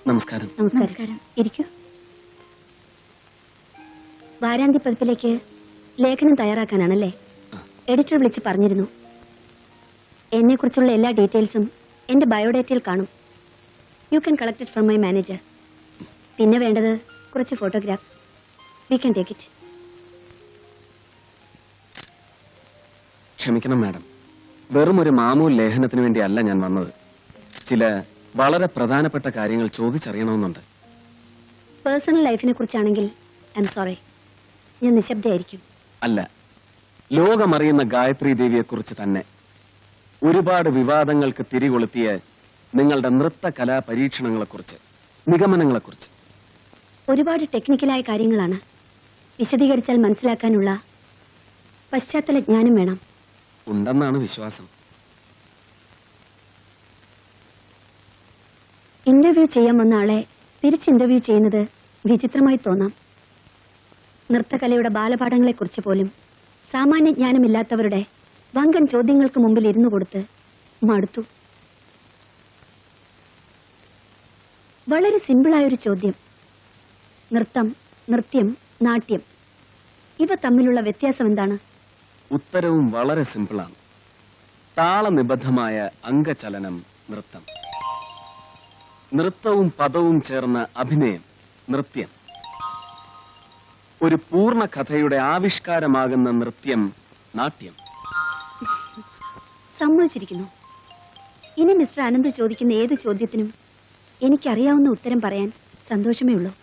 നമസ്കാരം. നമസ്കാരം. ഇരിക്കൂ. വാരാന്ത്യ പതിപ്പിലേക്ക് ലേഖനം തയ്യാറാക്കാനാണല്ലേ? എഡിറ്റർ വിളിച്ച് പറഞ്ഞിരുന്നു. എന്നെ കുറിച്ചുള്ള എല്ലാ ഡീറ്റെയിൽസും എന്റെ ബയോഡേറ്റയിൽ കാണും. You can collect it from my manager. പിന്നെ വേണ്ടത് കുറച്ച് photographs. We can take it. ക്ഷമിക്കണം മാഡം, വെറും ഒരു മാമൂൽ ലേഖനത്തിന് വേണ്ടിയല്ല ഞാൻ വന്നത്. ചില വളരെ പ്രധാനപ്പെട്ട കാര്യങ്ങൾ ചോദിച്ചറിയണമെന്നുണ്ട്. പേഴ്സണൽ ലൈഫിനെ കുറിച്ചാണെങ്കിൽ ഐ എം സോറി, ഞാൻ നിശബ്ദയായിരിക്കും. അല്ല, ലോകമറിയുന്ന ഗായത്രി ദേവിയെക്കുറിച്ച് തന്നെ. ഒരുപാട് വിവാദങ്ങൾക്ക് തിരികൊളുത്തിയ നിങ്ങളുടെ നൃത്ത കലാ പരീക്ഷണങ്ങളെക്കുറിച്ച്, നിഗമനങ്ങളെക്കുറിച്ച്. ഒരുപാട് ടെക്നിക്കലായ കാര്യങ്ങളാണ്. വിശദീകരിച്ചാൽ മനസ്സിലാക്കാനുള്ള പശ്ചാത്തല ജ്ഞാനം വേണം. ഉണ്ടെന്നാണ് വിശ്വാസം. ഇന്റർവ്യൂ ചെയ്യാൻ വന്ന ആളെ തിരിച്ച് ഇന്റർവ്യൂ ചെയ്യുന്നത് വിചിത്രമായി തോന്നാം. നൃത്തകലയുടെ ബാലപാഠങ്ങളെക്കുറിച്ച് പോലും സാമാന്യ ജ്ഞാനമില്ലാത്തവരുടെ വങ്കൻ ചോദ്യങ്ങൾക്ക് മുമ്പിൽ ഇരുന്നു കൊടുത്ത് മടുത്തു. വളരെ സിമ്പിളായൊരു ചോദ്യം. നൃത്തം, നൃത്യം, നാട്യം, ഇവ തമ്മിലുള്ള വ്യത്യാസം എന്താണ്? ഉത്തരവും വളരെ സിമ്പിളാണ്. താളനിബദ്ധമായ അംഗചലനം നൃത്തം. നൃത്തവും പദവും ചേർന്ന അഭിനയം നൃത്യം. ഒരു പൂർണ്ണ കഥയുടെ ആവിഷ്കാരമാകുന്ന നൃത്യം നാട്യം. സമ്മതിച്ചിരിക്കുന്നു. ഇനി മിസ്റ്റർ അനന്ത് ചോദിക്കുന്ന ഏത് ചോദ്യത്തിനും എനിക്കറിയാവുന്ന ഉത്തരം പറയാൻ സന്തോഷമേ ഉള്ളൂ.